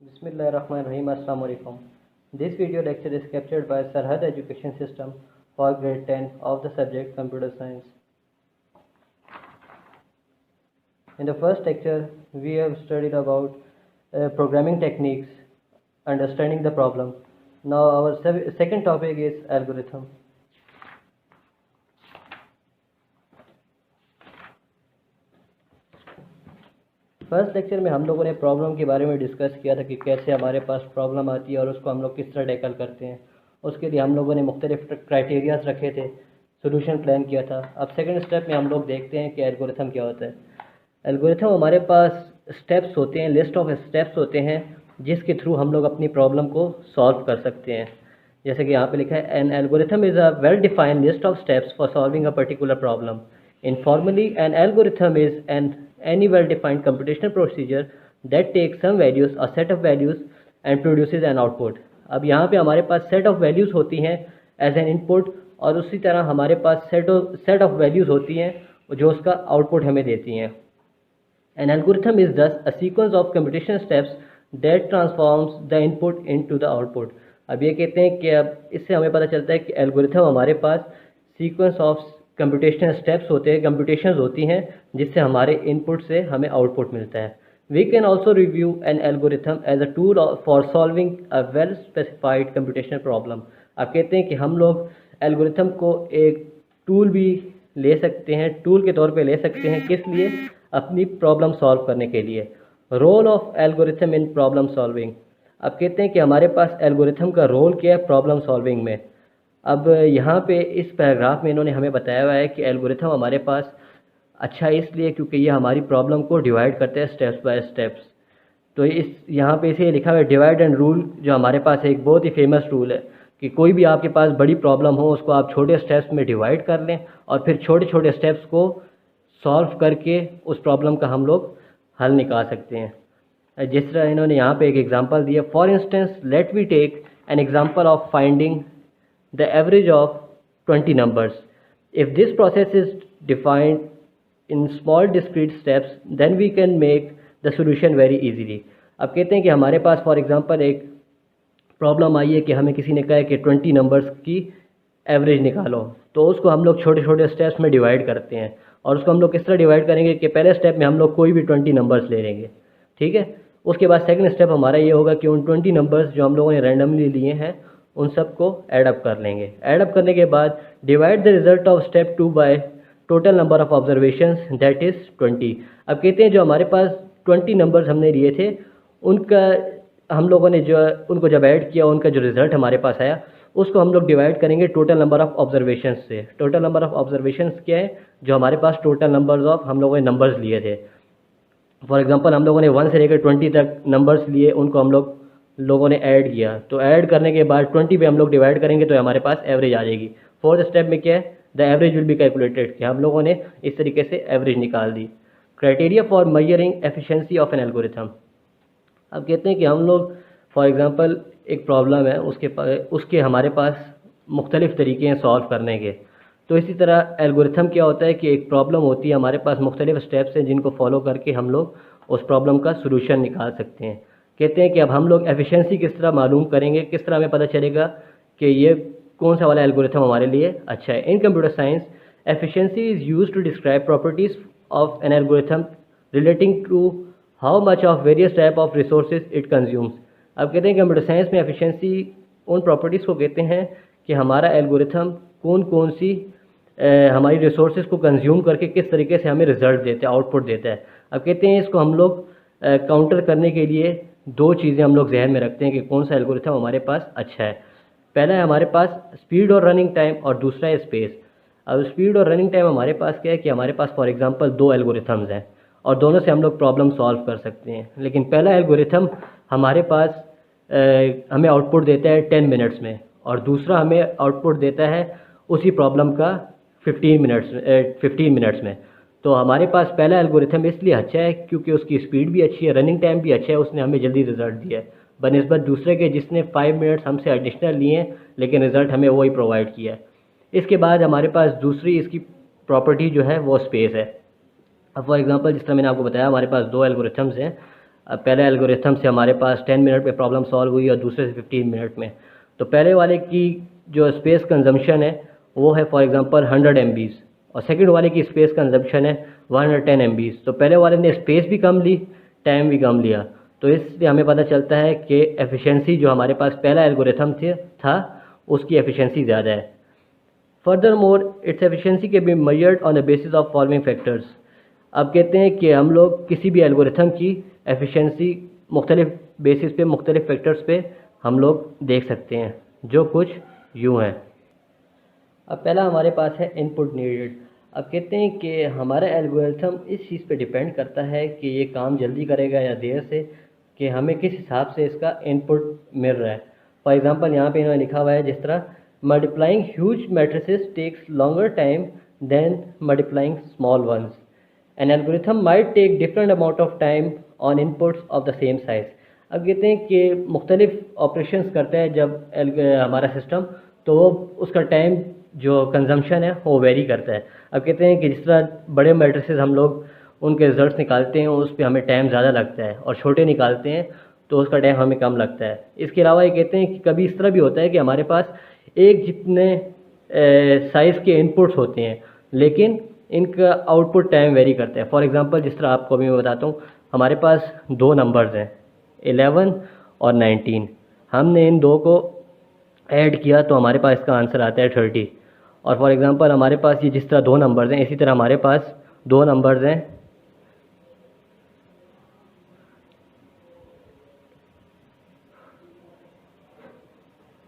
Bismillahirrahmanirrahim. Assalamu alaikum. This video lecture is captured by Sarhad Education System for grade 10 of the subject Computer Science. In the first lecture, we have studied about programming techniques, understanding the problem. Now our second topic is algorithm. First lecture में हम लोगों ने problem के बारे में discuss किया था कि कैसे हमारे पास प्रॉब्लम आती है और उसको हम लोग किस तरह टैकल करते हैं। उसके लिए हम लोगों ने मुख्तलिफ क्राइटेरियाज रखे थे, सोल्यूशन प्लान किया था। अब सेकंड स्टेप में हम लोग देखते हैं कि एल्गोरिथम क्या होता है। एल्गोरिथम हमारे पास स्टेप्स होते हैं, लिस्ट ऑफ स्टेप्स होते हैं जिसके थ्रू हम लोग अपनी प्रॉब्लम को सॉल्व कर सकते हैं। जैसे कि यहाँ पे लिखा है, an algorithm is a well defined list of steps for solving a particular problem. Informally, an algorithm is any well-defined computational procedure that takes some values, a set of values, and produces an output. अब यहाँ पे हमारे पास set of values होती हैं as an input, और उसी तरह हमारे पास set of values होती हैं जो उसका output हमें देती हैं। An algorithm is thus a sequence of computational steps that transforms the input into the output. अब ये कहते हैं कि अब इससे हमें पता चलता है कि एल्गोरिथम हमारे पास सीक्वेंस ऑफ कंप्यूटेशनल स्टेप्स होते हैं, कंप्यूटेशंस होती हैं जिससे हमारे इनपुट से हमें आउटपुट मिलता है। We can also review an algorithm as a tool for solving a well specified computational problem. अब कहते हैं कि हम लोग एल्गोरिथम को एक टूल भी ले सकते हैं, टूल के तौर पे ले सकते हैं। किस लिए? अपनी प्रॉब्लम सॉल्व करने के लिए। Role of algorithm in problem solving. अब कहते हैं कि हमारे पास एल्गोरिथम का रोल क्या है प्रॉब्लम सॉल्विंग में। अब यहाँ पे इस पैराग्राफ में इन्होंने हमें बताया हुआ है कि एल्गोरिथम हमारे पास अच्छा इसलिए क्योंकि ये हमारी प्रॉब्लम को डिवाइड करते हैं स्टेप्स बाय स्टेप्स। तो इस यहाँ पे इसे लिखा हुआ है डिवाइड एंड रूल, जो हमारे पास एक बहुत ही फेमस रूल है कि कोई भी आपके पास बड़ी प्रॉब्लम हो उसको आप छोटे स्टेप्स में डिवाइड कर लें और फिर छोटे छोटे स्टेप्स को सॉल्व करके उस प्रॉब्लम का हम लोग हल निकाल सकते हैं। जिस तरह इन्होंने यहाँ पे एक एग्जांपल दिया, for instance let we take an example of finding the average of 20 numbers. If this process is defined in small discrete steps, then we can make the solution very easily. अब कहते हैं कि हमारे पास for example एक problem आई है कि हमें किसी ने कहा है कि 20 नंबर्स की एवरेज निकालो, तो उसको हम लोग छोटे छोटे स्टेप्स में डिवाइड करते हैं। और उसको हम लोग किस तरह डिवाइड करेंगे कि पहले स्टेप में हम लोग कोई भी 20 नंबर्स ले लेंगे, ठीक है। उसके बाद सेकंड स्टेप हमारा ये होगा कि उन 20 नंबर्स जो हम लोगों ने रैंडमली लिए हैं उन सब को ऐड अप कर लेंगे। ऐड अप करने के बाद divide the result of step 2 by total number of observations that is 20। अब कहते हैं जो हमारे पास 20 नंबर्स हमने लिए थे उनका हम लोगों ने जो उनको जब ऐड किया उनका जो रिज़ल्ट हमारे पास आया उसको हम लोग डिवाइड करेंगे टोटल नंबर ऑफ ऑब्जर्वेशंस से। टोटल नंबर ऑफ ऑब्जर्वेशंस क्या है? जो हमारे पास टोटल नंबर्स ऑफ हम लोगों ने नंबर्स लिए थे। फॉर एग्जाम्पल हम लोगों ने 1 से लेकर 20 तक नंबर्स लिए, उनको हम लोगों ने ऐड किया, तो ऐड करने के बाद 20 पे हम लोग डिवाइड करेंगे तो हमारे पास एवरेज आ जाएगी। फोर्थ स्टेप में क्या है? The average will be calculated, कि हम लोगों ने इस तरीके से एवरेज निकाल दी। Criteria for measuring efficiency of an algorithm. अब कहते हैं कि हम लोग फॉर एग्जांपल एक प्रॉब्लम है उसके हमारे पास मुख्तलिफ तरीके हैं सॉल्व करने के। तो इसी तरह एल्गोरिथम क्या होता है कि एक प्रॉब्लम होती है, हमारे पास मुख्तलिफ स्टेप्स हैं जिनको फॉलो करके हम लोग उस प्रॉब्लम का सोल्यूशन निकाल सकते हैं। कहते हैं कि अब हम लोग एफिशिएंसी किस तरह मालूम करेंगे, किस तरह हमें पता चलेगा कि ये कौन सा वाला एल्गोरिथम हमारे लिए अच्छा है। In computer science efficiency is used to describe properties of an algorithm relating to how much of various type of resources it consumes. अब कहते हैं कंप्यूटर साइंस में एफिशिएंसी उन प्रॉपर्टीज़ को कहते हैं कि हमारा एल्गोरिथम कौन कौन सी हमारी रिसोर्सेज को कंज्यूम करके किस तरीके से हमें रिजल्ट देता है, आउटपुट देता है। अब कहते हैं इसको हम लोग काउंटर करने के लिए दो चीज़ें हम लोग जहन में रखते हैं कि कौन सा एल्गोरिथम हमारे पास अच्छा है। पहला है हमारे पास स्पीड और रनिंग टाइम और दूसरा है स्पेस। अब स्पीड और रनिंग टाइम हमारे पास क्या है कि हमारे पास फॉर एग्जांपल 2 एल्गोरिथम्स हैं और दोनों से हम लोग प्रॉब्लम सॉल्व कर सकते हैं। लेकिन पहला एल्गोरिथम हमारे पास हमें आउटपुट देता है 10 मिनट्स में और दूसरा हमें आउटपुट देता है उसी प्रॉब्लम का 15 मिनट्स में। तो हमारे पास पहला एल्गोरिथम इसलिए अच्छा है क्योंकि उसकी स्पीड भी अच्छी है, रनिंग टाइम भी अच्छा है, उसने हमें जल्दी रिजल्ट दिया है बनिस्बत दूसरे के जिसने 5 मिनट्स हमसे एडिशनल लिए हैं लेकिन रिज़ल्ट हमें वही प्रोवाइड किया है। इसके बाद हमारे पास दूसरी इसकी प्रॉपर्टी जो है वो स्पेस है। अब फॉर एग्जांपल जिस तरह मैंने आपको बताया हमारे पास 2 एल्गोरिथम्स हैं। अब पहले एल्गोरिथम से हमारे पास 10 मिनट में प्रॉब्लम सॉल्व हुई और दूसरे से 15 मिनट में। तो पहले वाले की जो स्पेस कंजम्पशन है वो है फॉर एग्जांपल 100 MB और सेकंड वाले की स्पेस कंजम्पशन है 110 MB। तो पहले वाले ने स्पेस भी कम ली, टाइम भी कम लिया। तो इससे हमें पता चलता है कि एफिशिएंसी जो हमारे पास पहला एल्गोरिथम था उसकी एफिशिएंसी ज़्यादा है। Furthermore its efficiency can be measured on the basis of following factors. अब कहते हैं कि हम लोग किसी भी एल्गोरिथम की एफिशिएंसी मुख्तलिफ बेसिस पे, मुख्तलिफ फैक्टर्स पे हम लोग देख सकते हैं, जो कुछ यूँ हैं। अब पहला हमारे पास है इनपुट नीडेड। अब कहते हैं कि हमारा एल्गोरिथम इस चीज़ पे डिपेंड करता है कि ये काम जल्दी करेगा या देर से, कि हमें किस हिसाब से इसका इनपुट मिल रहा है। फॉर एग्जांपल यहाँ पे इन्होंने लिखा हुआ है जिस तरह multiplying huge matrices takes longer time than multiplying small ones. An algorithm might take different amount of time on inputs of the same size. अब कहते हैं कि मुख्तलिफ ऑपरेशंस करता है जब हमारा सिस्टम, तो वो उसका टाइम जो कंजम्पशन है वो वेरी करता है। अब कहते हैं कि जिस तरह बड़े मैट्रिसेस हम लोग उनके रिजल्ट्स निकालते हैं उस पर हमें टाइम ज़्यादा लगता है और छोटे निकालते हैं तो उसका टाइम हमें कम लगता है। इसके अलावा ये कहते हैं कि कभी इस तरह भी होता है कि हमारे पास एक जितने साइज़ के इनपुट्स होते हैं लेकिन इनका आउटपुट टाइम वेरी करता है। फॉर एग्जांपल जिस तरह आपको अभी मैं बताता हूँ, हमारे पास दो नंबर्स हैं 11 और 19। हमने इन दो को ऐड किया तो हमारे पास इसका आंसर आता है 30। और फॉर एग्जांपल हमारे पास ये जिस तरह दो नंबर्स हैं, इसी तरह हमारे पास दो नंबर्स हैं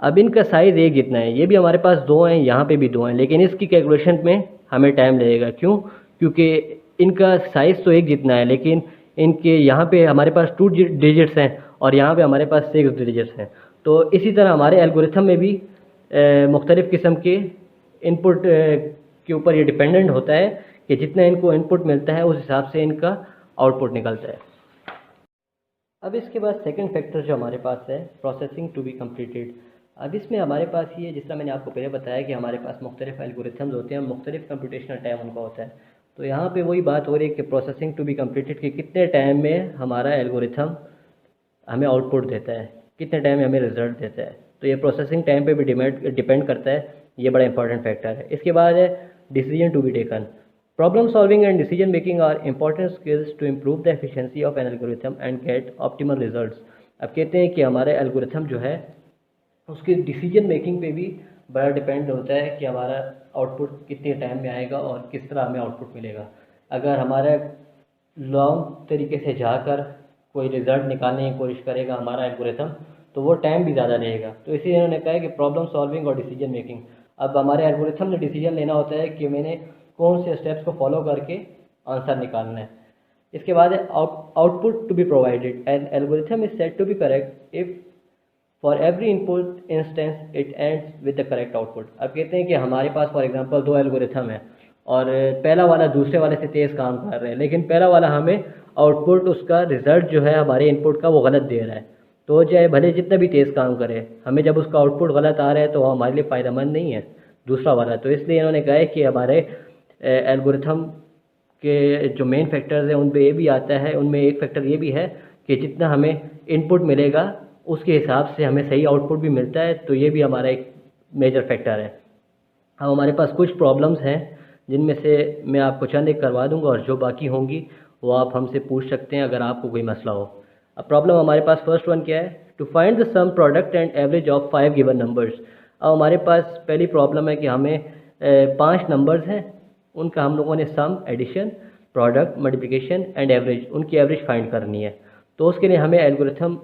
अब इनका साइज़ एक जितना है, ये भी हमारे पास दो हैं, यहाँ पे भी दो हैं, लेकिन इसकी कैलकुलेशन में हमें टाइम लगेगा। क्यों? क्योंकि इनका साइज़ तो एक जितना है लेकिन इनके यहाँ पे हमारे पास 2 डिजिट्स हैं और यहाँ पे हमारे पास 6 डिजिट्स हैं। तो इसी तरह हमारे एल्गोरिथम में भी मुख्तलिफ़ किस्म के इनपुट के ऊपर ये डिपेंडेंट होता है कि जितना इनको इनपुट मिलता है उस हिसाब से इनका आउटपुट निकलता है। अब इसके बाद सेकंड फैक्टर जो हमारे पास है प्रोसेसिंग टू बी कंप्लीटेड। अब इसमें हमारे पास ये, जिस तरह मैंने आपको पहले बताया कि हमारे पास मुख्तलिफ एल्गोरिथम्स होते हैं, मुख्तलिफ कंप्यूटेशनल टाइम उनका होता है। तो यहाँ पे वही बात हो रही है कि प्रोसेसिंग टू बी कंप्लीटेड कि कितने टाइम में हमारा एल्गोरिथम हमें आउटपुट देता है, कितने टाइम में हमें रिजल्ट देता है। तो ये प्रोसेसिंग टाइम पे भी डिपेंड करता है, ये बड़ा इंपॉर्टेंट फैक्टर है। इसके बाद है decision to be taken. Problem solving and decision making are important skills to improve the efficiency of an algorithm and get optimal results. अब कहते हैं कि हमारे एल्गोरिथम जो है उसके डिसीजन मेकिंग पे भी बड़ा डिपेंड होता है कि हमारा आउटपुट कितने टाइम में आएगा और किस तरह हमें आउटपुट मिलेगा। अगर हमारा लॉन्ग तरीके से जाकर कोई रिज़ल्ट निकालने की कोशिश करेगा हमारा एल्गोरिथम, तो वो टाइम भी ज़्यादा लेगा। तो इसीलिए उन्होंने कहा है कि प्रॉब्लम सॉल्विंग और डिसीजन मेकिंग। अब हमारे एल्गोरिथम ने डिसीजन लेना होता है कि मैंने कौन से स्टेप्स को फॉलो करके आंसर निकालना है। इसके बाद है output to be provided. An algorithm is said to be correct if for every input instance it ends with the correct output. अब कहते हैं कि हमारे पास फॉर एग्जांपल दो एल्गोरिथम है और पहला वाला दूसरे वाले से तेज़ काम कर रहे हैं, लेकिन पहला वाला हमें आउटपुट, उसका रिज़ल्ट जो है हमारे इनपुट का वो गलत दे रहा है। तो चाहे भले जितना भी तेज़ काम करे, हमें जब उसका आउटपुट गलत आ रहा है तो वो हमारे लिए फ़ायदेमंद नहीं है दूसरा वाला। तो इसलिए इन्होंने कहा है कि हमारे एल्गोरिथम के जो मेन फैक्टर्स हैं उन पे ये भी आता है, उनमें एक फैक्टर ये भी है कि जितना हमें इनपुट मिलेगा उसके हिसाब से हमें सही आउटपुट भी मिलता है। तो ये भी हमारा एक मेजर फैक्टर है। अब हमारे पास कुछ प्रॉब्लम्स हैं जिनमें से मैं आपको चंद एक करवा दूंगा और जो बाकी होंगी वो आप हमसे पूछ सकते हैं अगर आपको कोई मसला हो। अब प्रॉब्लम हमारे पास फर्स्ट वन क्या है, to find the sum product and average of 5 given numbers. अब हमारे पास पहली प्रॉब्लम है कि हमें 5 नंबर्स हैं, उनका हम लोगों ने sum, addition, product, multiplication and average, उनकी एवरेज फाइंड करनी है। तो उसके लिए हमें एल्गोरिथम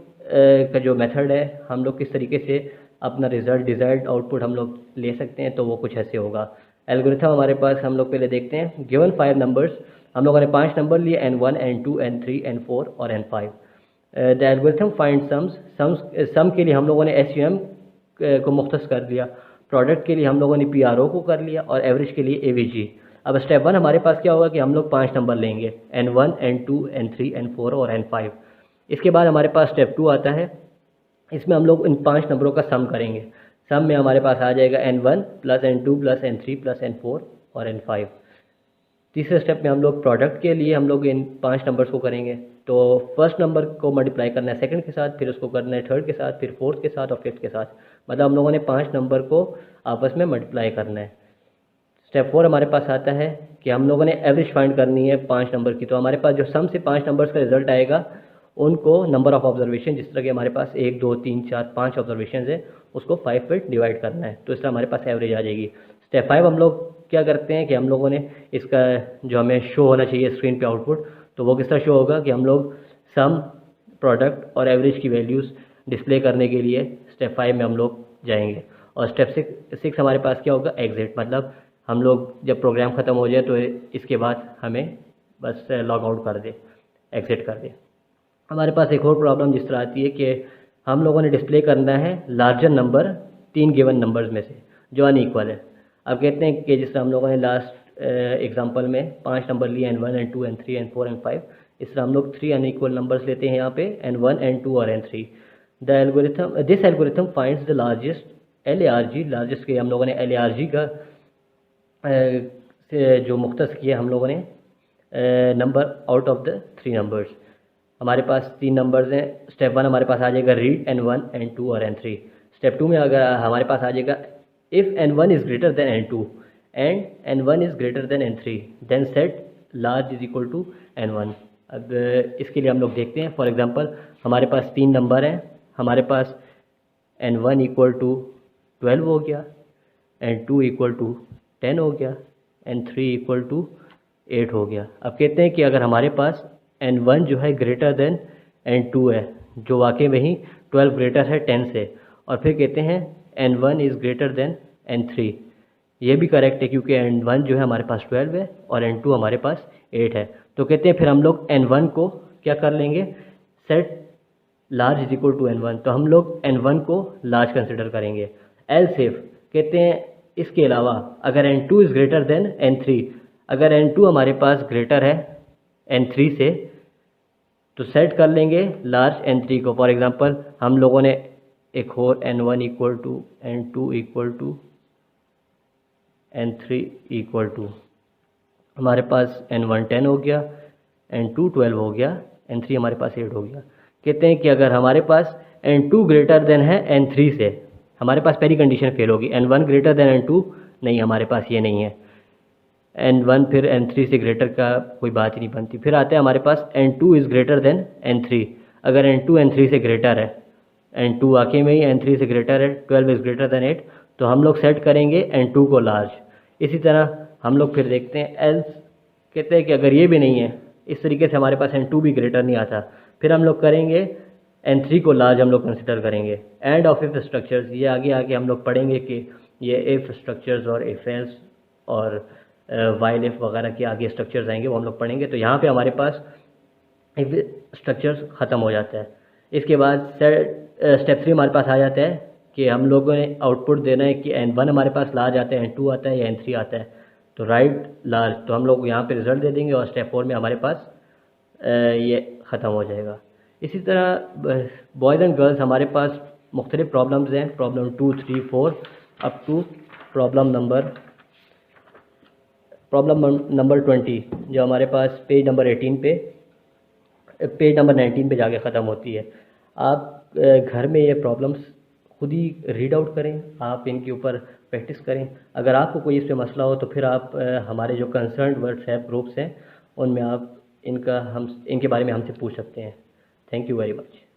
का जो मेथड है, हम लोग किस तरीके से अपना रिज़ल्ट, डिज़ायर्ड आउटपुट हम लोग ले सकते हैं, तो वो कुछ ऐसे होगा। एल्गोरिथम हमारे पास हम लोग पहले देखते हैं। गिवन 5 नंबर्स, हम लोगों ने 5 नंबर लिए n1, n2, n3, n4 और n5। The algorithm find some के लिए हम लोगों ने SUM को मुख्तस कर दिया, प्रोडक्ट के लिए हम लोगों ने PRO को कर लिया और एवरेज के लिए AVG। अब स्टेप 1 हमारे पास क्या होगा कि हम लोग 5 नंबर लेंगे, n1, n2, n3, n4 और n5। इसके बाद हमारे पास स्टेप 2 आता है, इसमें हम लोग इन 5 नंबरों का सम करेंगे। सम में हमारे पास आ जाएगा n1 plus n2 plus n3 plus n4 और n5। तीसरे स्टेप में हम लोग प्रोडक्ट के लिए हम लोग इन 5 नंबर्स को करेंगे, तो फर्स्ट नंबर को मल्टीप्लाई करना है सेकंड के साथ, फिर उसको करना है थर्ड के साथ, फिर फोर्थ के साथ और फिफ्थ के साथ। मतलब हम लोगों ने 5 नंबर को आपस में मल्टीप्लाई करना है। स्टेप 4 हमारे पास आता है कि हम लोगों ने एवरेज फाइंड करनी है 5 नंबर की। तो हमारे पास जो सम से 5 नंबर्स का रिजल्ट आएगा उनको नंबर ऑफ ऑब्जर्वेशन, जिस तरह के हमारे पास 1 2 3 4 5 ऑब्जर्वेशन है, उसको 5 पे डिवाइड करना है। तो इस तरह हमारे पास एवरेज आ जाएगी। स्टेप 5 हम लोग क्या करते हैं कि हम लोगों ने इसका जो हमें शो होना चाहिए स्क्रीन पे आउटपुट, तो वो किस तरह शो होगा कि हम लोग सम, प्रोडक्ट और एवरेज की वैल्यूज़ डिस्प्ले करने के लिए स्टेप 5 में हम लोग जाएंगे। और स्टेप 6 हमारे पास क्या होगा, एग्जिट। मतलब हम लोग जब प्रोग्राम ख़त्म हो जाए तो इसके बाद हमें बस लॉग आउट कर दे, एग्जिट कर दे। हमारे पास एक और प्रॉब्लम जिस तरह आती है कि हम लोगों ने डिस्प्ले करना है लार्जर नंबर 3 गिवन नंबर्स में से जो अनइक्वल है। अब कहते हैं कि जिस तरह हम लोगों ने लास्ट एग्जांपल में 5 नंबर लिए N1 N2 N3 N4 N5, इस तरह हम लोग 3 अनइक्वल नंबर्स लेते हैं यहाँ पे N1 N2 और N3। This algorithm finds the largest LARG, largest के हम लोगों ने LARG का से जो मुख्तस किया हम लोगों ने number out of the 3 numbers. हमारे पास 3 नंबर्स हैं। स्टेप 1 हमारे पास आ जाएगा रीड N1 N2 और N3। स्टेप 2 में अगर हमारे पास आ जाएगा if N1 is greater than N2 and N1 is greater than N3 then set large is equal to N1। अब इसके लिए हम लोग देखते हैं। फॉर एग्जांपल हमारे पास 3 नंबर हैं। हमारे पास N1 इक्वल टू 12 हो गया, N2 इक्वल टू 10 हो गया, N3 इक्वल टू 8 हो गया। अब कहते हैं कि अगर हमारे पास N1 जो है ग्रेटर देन N2 है, जो वाकई में ही 12 ग्रेटर है 10 से, और फिर कहते हैं N1 is greater than N3। ये भी करेक्ट है क्योंकि N1 जो है हमारे पास 12 है और N2 हमारे पास 8 है। तो कहते हैं फिर हम लोग N1 को क्या कर लेंगे, set large is equal to N1। तो हम लोग N1 को लार्ज कंसिडर करेंगे। एल्स इफ कहते हैं इसके अलावा अगर N2 is greater than N3, अगर N2 हमारे पास ग्रेटर है N3 से, तो सेट कर लेंगे लार्ज N3 को। फॉर एग्जांपल हम लोगों ने एक और N1 equal to N2 equal to N3 equal to, हमारे पास N1 10 हो गया, N2 12 हो गया, N3 हमारे पास 8 हो गया। कहते हैं कि अगर हमारे पास N2 ग्रेटर देन है N3 से, हमारे पास पहली कंडीशन फेल होगी। N1 ग्रेटर देन N2 नहीं, हमारे पास ये नहीं है। N1 फिर N3 से ग्रेटर का कोई बात ही नहीं बनती। फिर आते हैं हमारे पास N2 is greater than N3। अगर N2 N3 से ग्रेटर है, N2 वाकई में ही N3 से ग्रेटर है, 12 इज़ ग्रेटर देन 8, तो हम लोग सेट करेंगे N2 को लार्ज। इसी तरह हम लोग फिर देखते हैं एल्स, कहते हैं कि अगर ये भी नहीं है, इस तरीके से हमारे पास N2 भी ग्रेटर नहीं आता, फिर हम लोग करेंगे N3 को लार्ज हम लोग कंसिडर करेंगे। एंड ऑफ इफ स्ट्रक्चर्स, ये आगे आगे हम लोग पढ़ेंगे कि ये इफ स्ट्रक्चर्स और इफ एल्स और वाइल इफ वगैरह के आगे स्ट्रक्चर्स आएंगे, वो हम लोग पढ़ेंगे। तो यहाँ पे हमारे पास इफ स्ट्रक्चर्स ख़त्म हो जाता है। इसके बाद स्टेप 3 हमारे पास आ जाता है कि हम लोगों ने आउटपुट देना है कि N1 हमारे पास लार्ज आता है, N2 आता है या N3 आता है, तो राइट लार्ज। तो हम लोग यहाँ पे रिज़ल्ट दे देंगे और स्टेप 4 में हमारे पास ये ख़त्म हो जाएगा। इसी तरह बॉयज़ एंड गर्ल्स हमारे पास मुख्तलिफ प्रॉब्लम्स हैं, problem 2 3 4 up to problem number 20, जो हमारे पास पेज नंबर 19 पे जाके ख़त्म होती है। आप घर में ये प्रॉब्लम्स खुद ही रीड आउट करें, आप इनके ऊपर प्रैक्टिस करें। अगर आपको कोई इस पे मसला हो तो फिर आप हमारे जो कंसर्न व्हाट्सएप ग्रुप्स हैं उनमें आप इनके बारे में हमसे पूछ सकते हैं। Thank you very much.